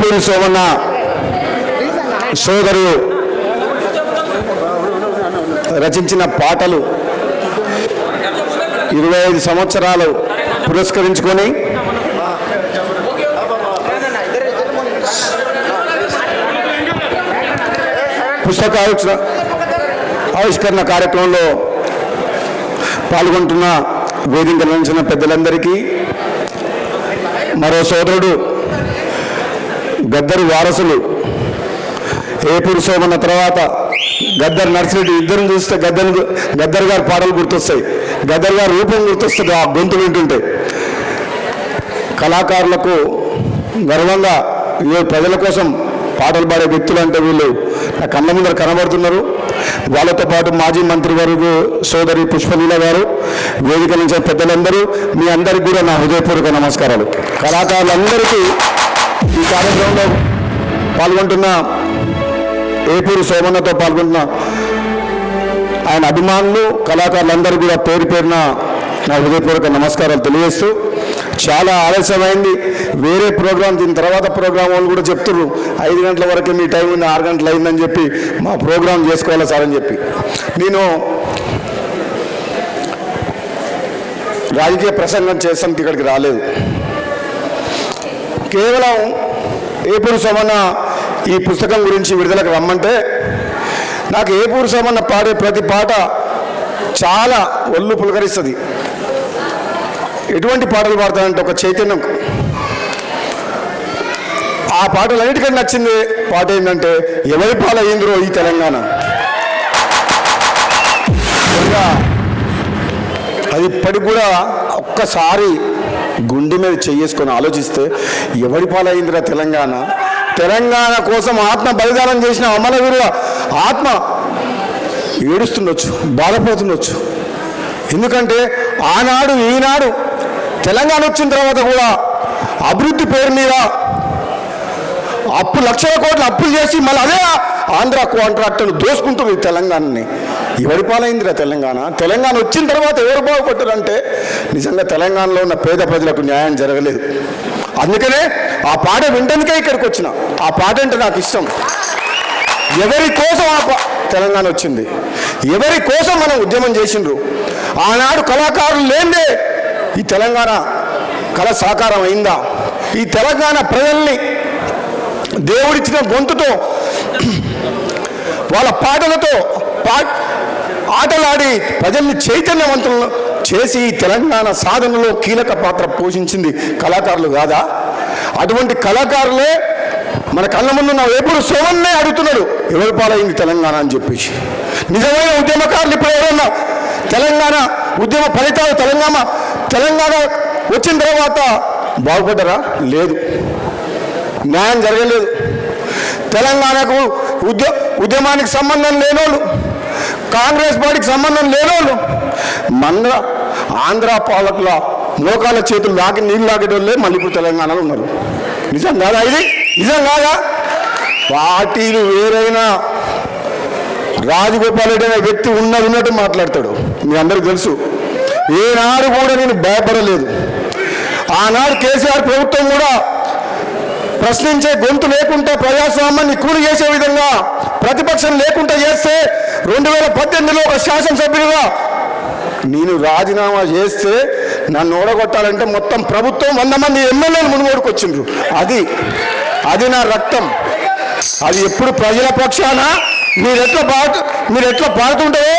ఏపూరి సోమన్న సోదరు రచించిన పాటలు 25 సంవత్సరాలు పురస్కరించుకొని పుస్తక ఆవిష్కరణ కార్యక్రమంలో పాల్గొంటున్న వేదిక నుంచిన పెద్దలందరికీ, మరో సోదరుడు గద్దరు వారసులు ఏపూరి సోమన్న తర్వాత గద్దర్ నర్సిరెడ్డి ఇద్దరిని చూస్తే గద్దర్ గారి పాటలు గుర్తొస్తాయి, గద్దర్ గారి రూపం గుర్తొస్తుంది ఆ గొంతు వింటుంటే. కళాకారులకు గర్వంగా ప్రజల కోసం పాటలు పాడే వ్యక్తులు అంటే వీళ్ళు నా కళ్ళ ముందర కనబడుతున్నారు. వాళ్ళతో పాటు మాజీ మంత్రివర్గు సోదరి పుష్పలీల గారు, వేదిక నుంచి పెద్దలందరూ, మీ అందరికీ కూడా నా హృదయపూర్వక నమస్కారాలు. కళాకారులందరికీ ఈ కార్యక్రమంలో పాల్గొంటున్న ఏపూరి సోమన్నతో పాల్గొంటున్న ఆయన అభిమానులు, కళాకారులందరూ కూడా పేరు పేరున నా హృదయపూర్వక నమస్కారాలు తెలియజేస్తూ, చాలా ఆలస్యమైంది. వేరే ప్రోగ్రాం దీని తర్వాత ప్రోగ్రాం వాళ్ళు కూడా చెప్తున్నారు 5 గంటల వరకే మీ టైం ఉంది, 6 గంటలు అయిందని చెప్పి మా ప్రోగ్రాం చేసుకోవాలి సార్ అని చెప్పి. నేను రాజకీయ ప్రసంగం చేస్తానికి ఇక్కడికి రాలేదు. కేవలం ఏపూరి సోమన్న ఈ పుస్తకం గురించి విడుదలకు రమ్మంటే నాకు ఏపూరి సోమన్న పాడే ప్రతి పాట చాలా ఒళ్ళు పులకరిస్తుంది. ఎటువంటి పాటలు పాడతానంటే ఒక చైతన్యం. ఆ పాటలన్నిటికంటే నచ్చింది పాట ఏంటంటే ఎవరి పాలయ్యిందిరో ఈ తెలంగాణ. అది ఇప్పటికి కూడా ఒక్కసారి గుండె మీద చేసుకొని ఆలోచిస్తే ఎవరి పాలయ్యిందిరా తెలంగాణ. తెలంగాణ కోసం ఆత్మ బలిదానం చేసిన అమరవీరుల ఆత్మ ఏడుస్తుండొచ్చు, బాధపడుతుండొచ్చు. ఎందుకంటే ఆనాడు ఈనాడు తెలంగాణ వచ్చిన తర్వాత కూడా అభివృద్ధి పేరు మీద లక్షల కోట్ల అప్పులు చేసి మళ్ళీ అదే ఆంధ్ర కాంట్రాక్టర్లు దోసుకుంటుంది తెలంగాణని. ఎవరి పాలైందిరా తెలంగాణ. తెలంగాణ వచ్చిన తర్వాత ఎవరు బాగుపడ్డారంటే నిజంగా తెలంగాణలో ఉన్న పేద ప్రజలకు న్యాయం జరగలేదు. అందుకనే ఆ పాట వినడానికే ఇక్కడికి వచ్చిన. ఆ పాట అంటే నాకు ఇష్టం. ఎవరి కోసం తెలంగాణ వచ్చింది, ఎవరి కోసం మనం ఉద్యమం చేసిండ్రు. ఆనాడు కళాకారులు లేదే ఈ తెలంగాణ కళ సాకారం అయిందా? ఈ తెలంగాణ ప్రజల్ని దేవుడిచ్చిన గొంతుతో వాళ్ళ పాటలతో ఆటలాడి ప్రజల్ని చైతన్యవంతులను చేసి తెలంగాణ సాధనలో కీలక పాత్ర పోషించింది కళాకారులు కాదా? అటువంటి కళాకారులే మన కళ్ళ ముందు నా ఏపూరి సోమన్నే అడుగుతున్నాడు ఎవరి పాలైంది తెలంగాణ అని చెప్పేసి. నిజమైన ఉద్యమకారులు ఇప్పుడు ఎవరన్నా తెలంగాణ ఉద్యమ ఫలితాలు తెలంగాణ వచ్చిన తర్వాత బాగుపడ్డారా? లేదు, న్యాయం జరగలేదు. తెలంగాణకు ఉద్యమానికి సంబంధం లేనోళ్ళు, కాంగ్రెస్ పార్టీకి సంబంధం లేనోళ్ళు మన ఆంధ్ర పాలకుల మోకాల చేతులు లాగి నీళ్ళు లాగేటోళ్ళే మళ్ళీ ఇప్పుడు తెలంగాణలో ఉన్నారు. నిజం కాదా? ఇది నిజం కాదా? పార్టీలు వేరైనా రాజగోపాల్ రెడ్డి అనే వ్యక్తి ఉన్నట్టు మాట్లాడతాడు. మీ అందరికీ తెలుసు. ఏనాడు కూడా నేను భయపడలేదు. ఆనాడు కేసీఆర్ ప్రభుత్వం కూడా ప్రశ్నించే గొంతు లేకుండా ప్రజాస్వామ్యాన్ని కూలి చేసే విధంగా ప్రతిపక్షం లేకుండా చేస్తే 2018లో ఒక శాసనసభ్యులుగా నేను రాజీనామా చేస్తే నన్ను ఓడగొట్టాలంటే మొత్తం ప్రభుత్వం 100 మంది ఎమ్మెల్యేలు మునుగోడుకు వచ్చిండ్రు. అది నా రక్తం. అది ఎప్పుడు ప్రజల పక్షాన మీరు ఎట్లా పాడుతుంటారో,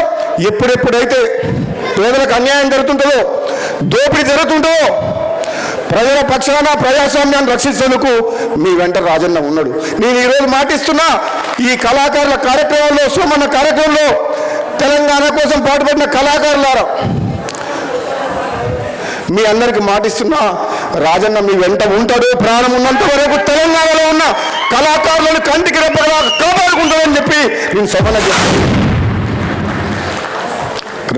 ఎప్పుడైతే పేదలకు అన్యాయం జరుగుతుంటుందో, దోపిడీ జరుగుతుంటుందో, ప్రజల పక్షాన ప్రజాస్వామ్యాన్ని రక్షించేందుకు మీ వెంట రాజన్న ఉన్నాడు. నేను ఈరోజు మాటిస్తున్నా, ఈ కళాకారుల కార్యక్రమంలో, సోమన్న కార్యక్రమంలో తెలంగాణ కోసం పాటుపడిన కళాకారులారా మీ అందరికి మాటిస్తున్నా, రాజన్న మీ వెంట ఉంటాడు. ప్రాణం ఉన్నంత వరకు తెలంగాణలో ఉన్న కళాకారులను కంటికి రెప్పగా కాపాడుకుంటాడని చెప్పి నేను సభలో చెప్తాను.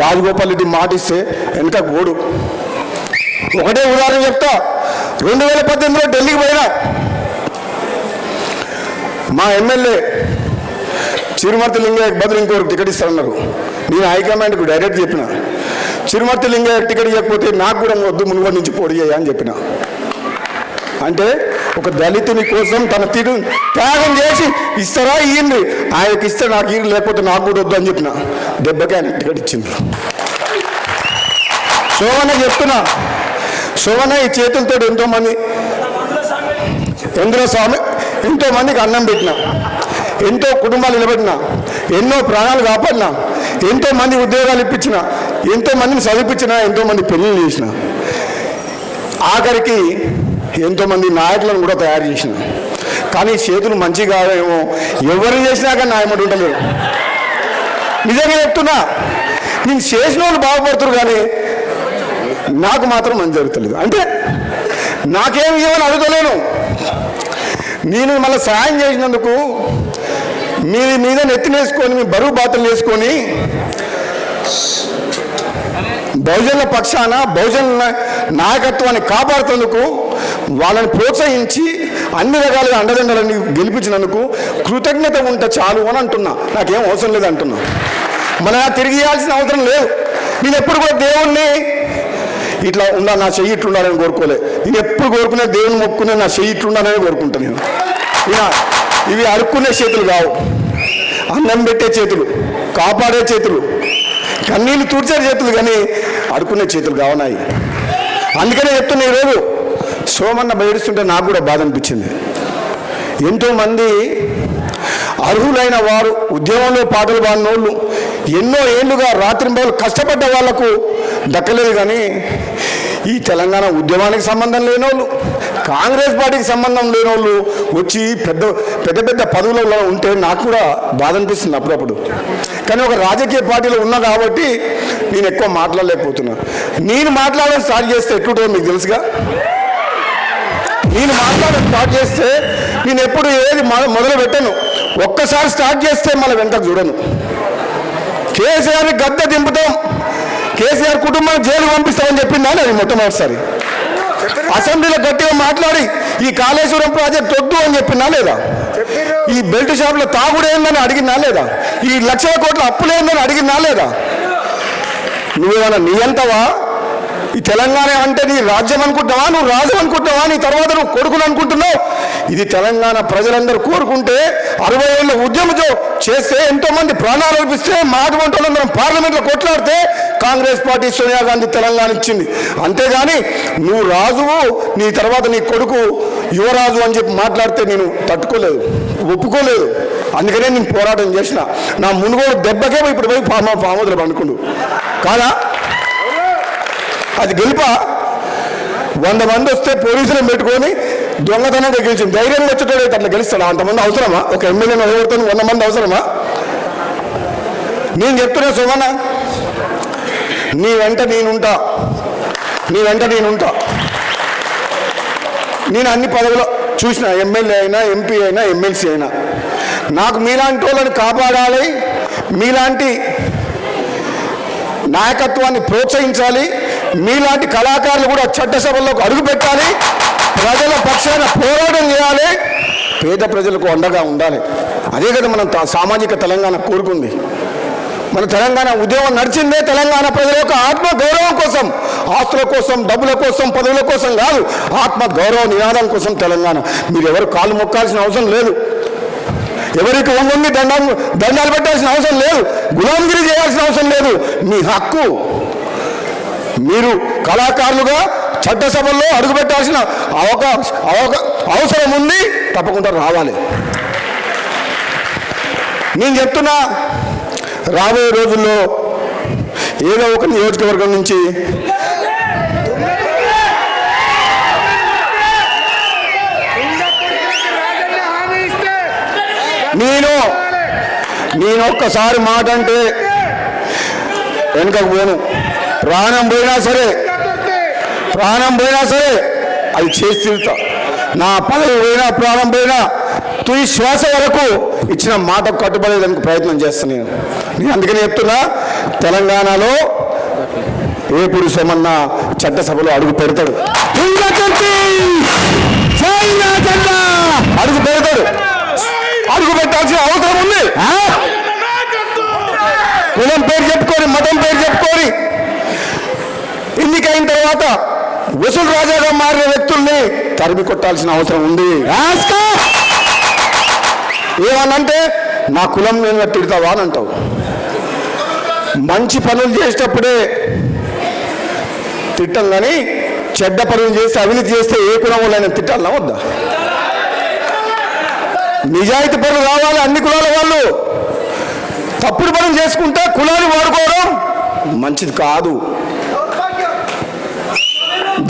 రాజగోపాల్ రెడ్డి మాటిస్తే వెనక గోడు. ఒకటే ఉదాహరణ చెప్తా. 2018లో ఢిల్లీకి పోయినా మా ఎమ్మెల్యే చిరుమర్తి లింగయ్యకి బదులు ఇంకొకరికి టికెట్ ఇస్తారన్నారు. నేను హైకమాండ్కు డైరెక్ట్ చెప్పిన, చిరుమర్తి లింగయ్య టికెట్ ఇవ్వకపోతే నాకు కూడా వద్దు, మునుగోడు నుంచి పోటీ చేయ అని చెప్పిన. అంటే ఒక దళితుని కోసం తన త్యాగం చేసి ఇస్తారా ఇయ్యండి, ఆయనకి ఇస్తే నాకు ఇయ్యండి, లేకపోతే నాకు కూడా వద్దు అని చెప్పిన దెబ్బకి ఆయన టికెట్ ఇచ్చింది. శోభన చెప్తున్నా, శోభన ఈ చేతులతో ఎంతోమంది ఎంతోమందికి అన్నం పెట్టిన, ఎంతో కుటుంబాలు నిలబెట్టిన, ఎన్నో ప్రాణాలు కాపాడిన, ఎంతోమంది ఉద్యోగాలు ఇప్పించిన, ఎంతోమందిని చదివించిన, ఎంతోమంది పెళ్ళిళ్ళు చేసిన, ఆఖరికి ఎంతోమంది నాయకులను కూడా తయారు చేసిన. కానీ చేతులు మంచిగా ఏమో ఎవరు చేసినా కానీ న్యాయమడి ఉండలేదు. నిజంగా చెప్తున్నా, నేను చేసిన వాళ్ళు బాగుపడుతున్నారు కానీ నాకు మాత్రం మంచి జరుగుతలేదు. అంటే నాకేమి ఇవ్వని అడుగుతలేను, నేను మళ్ళీ సాయం చేసినందుకు మీ మీద నెత్తినేసుకొని మీ బరువు బాతలు వేసుకొని బహుజనుల పక్షాన బహుజనుల నాయకత్వాన్ని కాపాడుతున్నందుకు వాళ్ళని ప్రోత్సహించి అన్ని రకాలుగా అండదండలని గెలిపించినందుకు కృతజ్ఞత ఉంటే చాలు అని అంటున్నా. నాకేం అవసరం లేదు అంటున్నా. మన తిరిగి ఇవ్వాల్సిన అవసరం లేదు. నేను ఎప్పుడు కూడా దేవుణ్ణి ఇట్లా ఉండాలి, నా చెయ్యి ఇట్లా ఉండాలని కోరుకోలే. నేను ఎప్పుడు కోరుకునే దేవుని మొక్కునే నా చెయ్యి ఇట్లా ఉండాలని కోరుకుంటాను నేను. ఇవి అడుక్కునే చేతులు కావు, అన్నం పెట్టే చేతులు, కాపాడే చేతులు, కన్నీళ్ళు తుడిచే చేతులు, కానీ అడుక్కునే చేతులు కావనాయి. అందుకనే చెప్తున్నా, ఈరోజు సోమన్న బయడుస్తుంటే నాకు కూడా బాధ అనిపించింది. ఎంతోమంది అర్హులైన వారు, ఉద్యమంలో పాటలు పాడిన వాళ్ళు, ఎన్నో ఏళ్ళుగా రాత్రింబవళ్ళు కష్టపడ్డ వాళ్లకు దక్కలేదు. కానీ ఈ తెలంగాణ ఉద్యమానికి సంబంధం లేని వాళ్ళు, కాంగ్రెస్ పార్టీకి సంబంధం లేని వాళ్ళు వచ్చి పెద్ద పెద్ద పెద్ద పదవులలో ఉంటే నాకు కూడా బాధ అనిపిస్తుంది అప్పుడప్పుడు. కానీ ఒక రాజకీయ పార్టీలో ఉన్నా కాబట్టి నేను ఎక్కువ మాట్లాడలేకపోతున్నా. నేను మాట్లాడడం స్టార్ట్ చేస్తే ఎట్లుంటుందో మీకు తెలుసుగా. నేను మాట్లాడడం స్టార్ట్ చేస్తే నేను ఎప్పుడు ఏది మొదలు పెట్టను. ఒక్కసారి స్టార్ట్ చేస్తే మళ్ళీ వెంటకు చూడను. కేసీఆర్ని గద్దె దింపుతాం, కేసీఆర్ కుటుంబాన్ని జైలు పంపిస్తామని చెప్పిందా అది మొట్టమొదటిసారి. అసెంబ్లీలో గట్టిగా మాట్లాడి ఈ కాళేశ్వరం ప్రాజెక్ట్ వద్దు అని చెప్పిందా లేదా? ఈ బెల్ట్ షాపులో తాగుడేందని అడిగినా లేదా? ఈ లక్షల కోట్ల అప్పులేందని అడిగినా లేదా? నువ్వేమన్నా నీ అంతవా? ఈ తెలంగాణ అంటే నీ రాజ్యం అనుకుంటున్నావా? నువ్వు రాజు అనుకుంటున్నావా? నీ తర్వాత నువ్వు కొడుకుని అనుకుంటున్నావు? ఇది తెలంగాణ ప్రజలందరూ కోరుకుంటే 60 ఏళ్ళ ఉద్యమంతో చేస్తే ఎంతోమంది ప్రాణాలు అర్పిస్తే అటువంటి వాళ్ళందరం పార్లమెంట్లో కొట్లాడితే కాంగ్రెస్ పార్టీ సోనియా గాంధీ తెలంగాణ ఇచ్చింది. అంతేగాని నువ్వు రాజువు, నీ తర్వాత నీ కొడుకు యువరాజు అని చెప్పి మాట్లాడితే నేను తట్టుకోలేదు, ఒప్పుకోలేదు. అందుకనే నేను పోరాటం చేసిన. నా మునుగోడు దెబ్బకే ఇప్పుడు పోయి ఫామోదులు పండుకుండు కాదా? అది గెలుపా? 100 మంది వస్తే పోలీసులను పెట్టుకొని దొంగతనంగా గెలిచింది. ధైర్యంగా వచ్చేటోడైతే అట్లా గెలుస్తాడా? అంతమంది అవసరమా? ఒక ఎమ్మెల్యేని ఎవరితో 100 మంది అవసరమా? నేను చెప్తున్నా సోమన్న, నీ వెంట నేనుంటా. నేను అన్ని పదవులు చూసిన, ఎమ్మెల్యే అయినా, ఎంపీ అయినా, ఎమ్మెల్సీ అయినా. నాకు మీలాంటి వాళ్ళని కాపాడాలి, మీలాంటి నాయకత్వాన్ని ప్రోత్సహించాలి, మీలాంటి కళాకారులు కూడా చట్టసభల్లోకి అడుగు పెట్టాలి, ప్రజల పక్షాన పోరాటం చేయాలి, పేద ప్రజలకు అండగా ఉండాలి. అదే కదా మనం సామాజిక తెలంగాణ కోరుకుంది. మన తెలంగాణ ఉద్యమం నడిచిందే తెలంగాణ ప్రజల యొక్క ఆత్మ గౌరవం కోసం, ఆస్తుల కోసం, డబ్బుల కోసం, పదవుల కోసం కాదు, ఆత్మ గౌరవ నినాదం కోసం తెలంగాణ. మీరు ఎవరు కాళ్ళు మొక్కాల్సిన అవసరం లేదు, ఎవరికి వంగి దండాలు పెట్టాల్సిన అవసరం లేదు, గులాంగిరి చేయాల్సిన అవసరం లేదు. మీ హక్కు. మీరు కళాకారులుగా చట్టసభల్లో అడుగుపెట్టాల్సిన అవసరం ఉంది, తప్పకుండా రావాలి. నేను చెప్తున్నా, రాబోయే రోజుల్లో ఏదో ఒక నియోజకవర్గం నుంచి నేను ఒక్కసారి మాట అంటే వెనుకకు పోను. ప్రాణం పోయినా సరే అది చేసి తిరుగుతా. నా పదవి పోయినా, ప్రాణం పోయినా, తుది శ్వాస వరకు ఇచ్చిన మాటకు కట్టుబడేదానికి ప్రయత్నం చేస్తాను నేను. అందుకని చెప్తున్నా, తెలంగాణలో ఏపుడు సోమన్న చట్టసభలో అడుగు పెడతాడు, అడుగు పెట్టాల్సిన అవసరం ఉంది. కులం పేరు చెప్పుకొని, మతం పేరు చెప్పుకొని ఎన్నికైన తర్వాత వసూలు రాజాగా మారిన వ్యక్తుల్ని తరిమి కొట్టాల్సిన అవసరం ఉంది. ఏమనంటే నా కులం నేను తిడతావా అని అంటావు. మంచి పనులు చేసేటప్పుడే తిట్టం, కానీ చెడ్డ పనులు చేస్తే అవినీతి చేస్తే ఏ కులం వాళ్ళైనా తిట్టాలన్నా వద్దా? నిజాయితీ పనులు రావాలి అన్ని కులాల వాళ్ళు. తప్పుడు పనులు చేసుకుంటే కులాన్ని వాడుకోవడం మంచిది కాదు.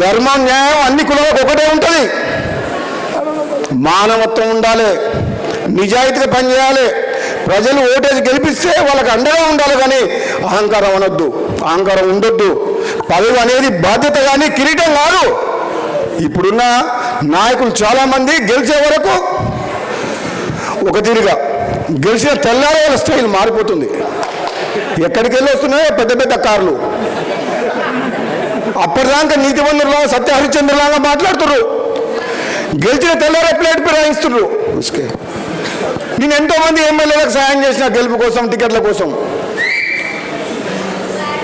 ధర్మం న్యాయం అన్ని కులాలకు ఒకటే ఉంటుంది. మానవత్వం ఉండాలి, నిజాయితీగా పనిచేయాలి. ప్రజలు ఓటేసి గెలిపిస్తే వాళ్ళకి అండగా ఉండాలి, కానీ అహంకారం అనొద్దు, అహంకారం ఉండొద్దు. పదవి అనేది బాధ్యత కానీ కిరీటం కాదు. ఇప్పుడున్న నాయకులు చాలామంది గెలిచే వరకు ఒక తీరుగా, గెలిచిన తెల్లారే వాళ్ళ స్టైల్ మారిపోతుంది. ఎక్కడికి వెళ్ళి వస్తున్నాయో పెద్ద పెద్ద కార్లు. అప్పటిదాకా నీతివంతులా సత్యహరిచంద్రలాగా మాట్లాడుతున్నారు, గెలిచిన తెల్లారే ప్లేట్ ఫిరాయిస్తున్నారు. నేను ఎంతోమంది ఎమ్మెల్యేలకు సాయం చేసిన గెలుపు కోసం, టికెట్ల కోసం.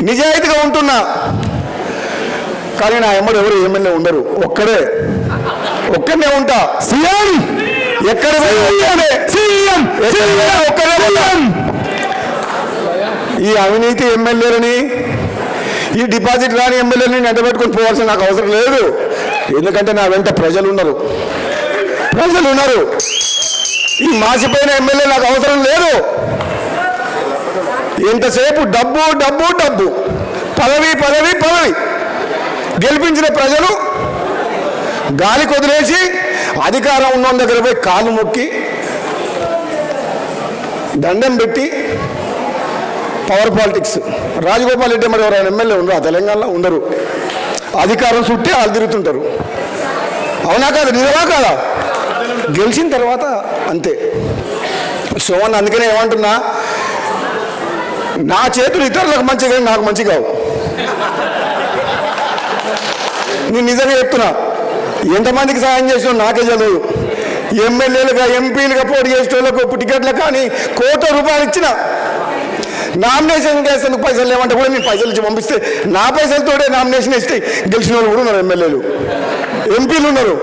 నిజాయితీగా ఉంటున్నా, కానీ నా ఎమ్మడు ఎవరు ఎమ్మెల్యే ఉండరు. ఒక్కడే ఉంటా. సీఎం ఎక్కడ ఈ అవినీతి ఎమ్మెల్యేలని, ఈ డిపాజిట్ రాని ఎమ్మెల్యేలని నెట్టబెట్టుకుని పోవాల్సిన నాకు అవసరం లేదు. ఎందుకంటే నా వెంట ప్రజలు ఉన్నారు. ఈ మాసిపోయిన ఎమ్మెల్యే నాకు అవసరం లేదు. ఎంతసేపు డబ్బు డబ్బు డబ్బు, పదవి పదవి పదవి. గెలిపించిన ప్రజలు గాలి కొదిలేసి అధికారం ఉన్న దగ్గర పోయి కాలు మొక్కి దండం పెట్టి పవర్ పాలిటిక్స్. రాజగోపాల్ రెడ్డి మరి ఎవరైనా ఎమ్మెల్యే ఉండరు తెలంగాణలో? ఉండరు. అధికారం చుట్టి వాళ్ళు తిరుగుతుంటారు. అవునా కాదు? నిజమా కాదా? గెలిచిన తర్వాత అంతే. సోమన్ అందుకనే ఏమంటున్నా, నా చేతులు ఇతరులకు మంచి కానీ నాకు మంచి కావు. నేను నిజంగా చెప్తున్నా, ఎంతమందికి సాయం చేసినా నాకే చదువు. ఎమ్మెల్యేలుగా ఎంపీలుగా పోటీ చేసిన వాళ్ళకు టికెట్లు కానీ ₹1 కోటి ఇచ్చిన, నామినేషన్ చేసేందుకు పైసలు లేవంటే కూడా నేను పైసలు ఇచ్చి పంపిస్తే నా పైసలతోటే నామినేషన్ ఇస్తే గెలిచిన వాళ్ళు కూడా ఉన్నారు. ఎమ్మెల్యేలు ఎంపీలు ఉన్నారు,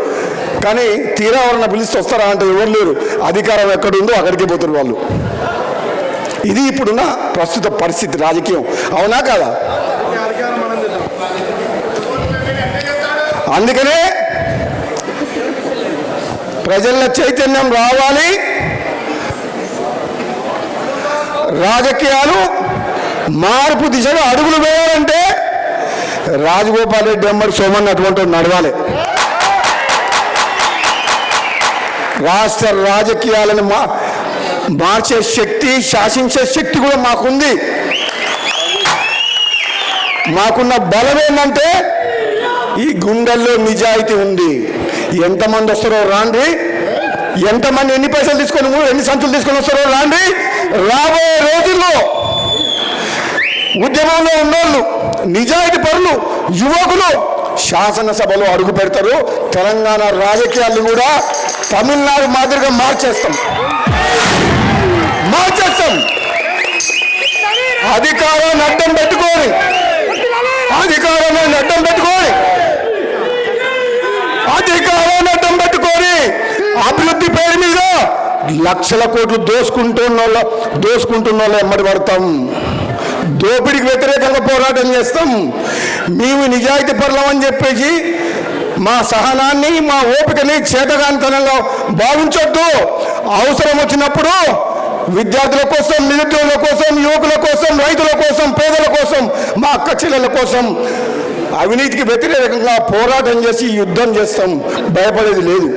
కానీ తీరా ఎవరన్నా పిలిస్తే వస్తారా అంటే ఎవరు లేరు. అధికారం ఎక్కడుందో అక్కడికే పోతారు వాళ్ళు. ఇది ఇప్పుడున్న ప్రస్తుత పరిస్థితి రాజకీయం. అవునా కాదా? అందుకనే ప్రజల చైతన్యం రావాలి. రాజకీయాలు మార్పు దిశలో అడుగులు వేయాలంటే రాజగోపాల్ రెడ్డి ఎమ్మడి సోమన్ అటువంటి నడవాలి. రాష్ట్ర రాజకీయాలను మార్చే శక్తి, శాసించే శక్తి కూడా మాకుంది. మాకున్న బలం ఏంటంటే ఈ గుండెల్లో నిజాయితీ ఉంది. ఎంతమంది వస్తారో రాండి, ఎంతమంది ఎన్ని పైసలు తీసుకొని ఎన్ని సంచులు తీసుకొని వస్తారో రాండి. రాబోయే రోజుల్లో ఉద్యమంలో ఉన్నోళ్ళు, నిజాయితీ పరులు, యువకులు శాసనసభలో అడుగు పెడతారు. తెలంగాణ రాజకీయాలను కూడా తమిళనాడు మాదిరిగా మార్చేస్తాం. అధికారాన్ని అడ్డం పెట్టుకొని అభివృద్ధి పేరు మీద లక్షల కోట్లు దోసుకుంటున్న ఎమ్మడి పడతాం. దోపిడికి వ్యతిరేకంగా పోరాటం చేస్తాం. మేము నిజాయితీ పరులం అని చెప్పేసి మా సహనాన్ని, మా ఓపికని చేతగానితనంగా భావించొద్దు. అవసరం వచ్చినప్పుడు విద్యార్థుల కోసం, నిరుద్యోగుల కోసం, యువకుల కోసం, రైతుల కోసం, పేదల కోసం, మా అక్క చెల్లెల కోసం అవినీతికి వ్యతిరేకంగా పోరాటం చేసి యుద్ధం చేస్తాం. భయపడేది లేదు.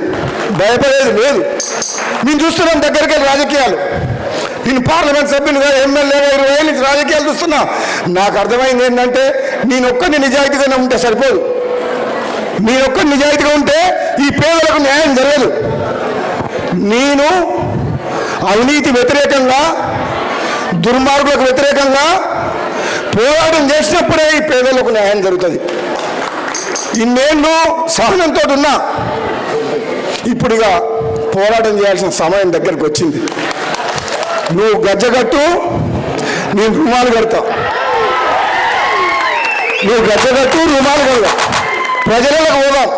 మేము చూస్తున్నాం దగ్గరికి వెళ్ళి రాజకీయాలు. నేను పార్లమెంట్ సభ్యులుగా, ఎమ్మెల్యేగా 20 ఏళ్ళ నుంచి రాజకీయాలు చూస్తున్నా. నాకు అర్థమైంది ఏంటంటే, నేనొక్కడిని నిజాయితీగానే ఉంటే సరిపోదు. నేనొక్కడిని నిజాయితీగా ఉంటే ఈ పేదలకు న్యాయం జరగదు. నేను అవినీతి వ్యతిరేకంగా, దుర్మార్గులకు వ్యతిరేకంగా పోరాటం చేసినప్పుడే ఈ పేదలకు న్యాయం జరుగుతుంది. ఇన్నేళ్ళు సహనంతో ఉన్నా, ఇప్పుడుగా పోరాటం చేయాల్సిన సమయం దగ్గరికి వచ్చింది. నువ్వు గజ్జగట్టు, నేను రుమాలు కడతా. నువ్వు గజ్జగట్టు, రుమాలు కడతా. ప్రజలకు పోదాం.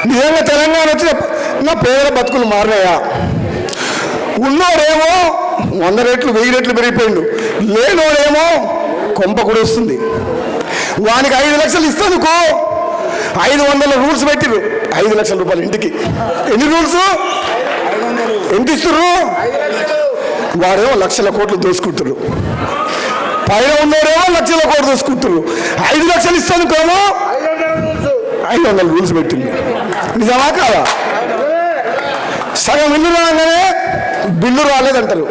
నిజంగా తెలంగాణ వచ్చిన నా పేదల బతుకులు మారినాయా? ఉన్నోడేమో 100 రెట్లు 1000 రెట్లు పెరిగిపోయిండు, లేనోడేమో కొంప కూడా వస్తుంది. వానికి 5 లక్షలు ఇస్తానుకో 500 రూల్స్ పెట్టిరు. 5 లక్షల రూపాయలు ఇంటికి. ఎన్ని రూల్స్? ఎంత ఇస్తుర్రు? వాడేమో లక్షల కోట్లు దోసుకుంటారు, పైన ఉన్నోడేమో లక్షల కోట్లు దోసుకుంటారు. 5 లక్షలు ఇస్తానుకోమో 500 రూల్స్ పెట్టింది. నిజమా కాదా? సగం ఇల్లు రాగానే బిల్లు రాలేదంటారు.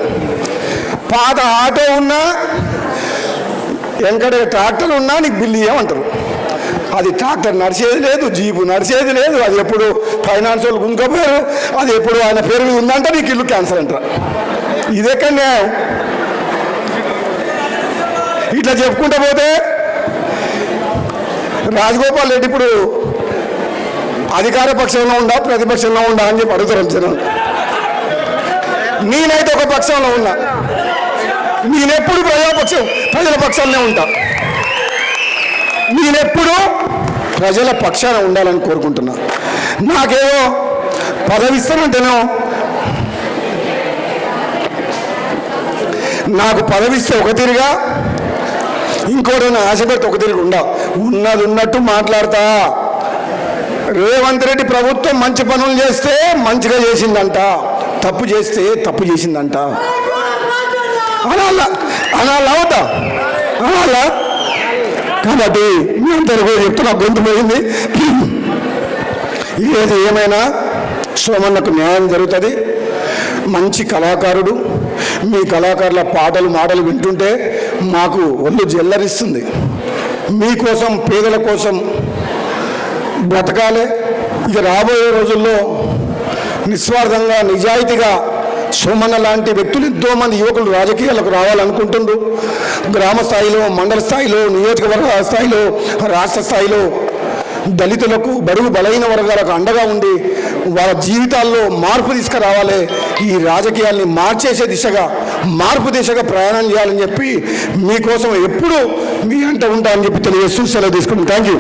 పాత ఆటో ఉన్నా వెంకట ట్రాక్టర్ ఉన్నా నీకు బిల్లు ఇవ్వమంటారు. అది ట్రాక్టర్ నడిచేది లేదు, జీపు నడిచేది లేదు, అది ఎప్పుడు ఫైనాన్స్ వాళ్ళు గుంజుకోపోయారు, అది ఎప్పుడు ఆయన పేరు మీద ఉందంటే నీకు ఇల్లు క్యాన్సర్ అంటారు. ఇదెక్కడ న్యాయం? ఇట్లా చెప్పుకుంటూ పోతే రాజగోపాల్ రెడ్డి ఇప్పుడు అధికార పక్షంలో ఉండా ప్రతిపక్షంలో ఉండా అని చెప్పి అడుగుతారు జనం. నేనైతే ఒక పక్షంలో ఉన్నా. నేనెప్పుడు ప్రజల పక్షాలనే ఉంటా. నేనెప్పుడు ప్రజల పక్షాన ఉండాలని కోరుకుంటున్నా. నాకేదో పదవి ఇస్తానంటేనో, నాకు పదవిస్తే ఒక తీరుగా, ఇంకోటైనా ఆశపెడితే ఒక తీరుగా ఉన్నది ఉన్నట్టు మాట్లాడతా. రేవంత్ రెడ్డి ప్రభుత్వం మంచి పనులు చేస్తే మంచిగా చేసిందంట, తప్పు చేస్తే తప్పు చేసిందంట అనాలా అవుతా అనాలా? కాబట్టి మీ అందరికీ చెప్తున్నా, గొంతు పోయింది. ఏది ఏమైనా సోమన్నకు న్యాయం జరుగుతుంది. మంచి కళాకారుడు. మీ కళాకారుల పాటలు మాటలు వింటుంటే మాకు ఒళ్ళు జల్లరిస్తుంది. మీకోసం పేదల కోసం బ్రతకాలే. ఇక రాబోయే రోజుల్లో నిస్వార్థంగా నిజాయితీగా సోమన్న లాంటి వ్యక్తులు ఎంతోమంది యువకులు రాజకీయాలకు రావాలనుకుంటుండ్రు. గ్రామ స్థాయిలో, మండల స్థాయిలో, నియోజకవర్గ స్థాయిలో, రాష్ట్ర స్థాయిలో దళితులకు, బడుగు బలహీన వర్గాలకు అండగా ఉండి వాళ్ళ జీవితాల్లో మార్పు తీసుకురావాలి. ఈ రాజకీయాల్ని మార్చేసే దిశగా, మార్పు దిశగా ప్రయాణం చేయాలని చెప్పి మీకోసం ఎప్పుడూ మీ అంట ఉంటా అని చెప్పి తెలియజేస్తూ సెలవు తీసుకుంటాం. Thank you.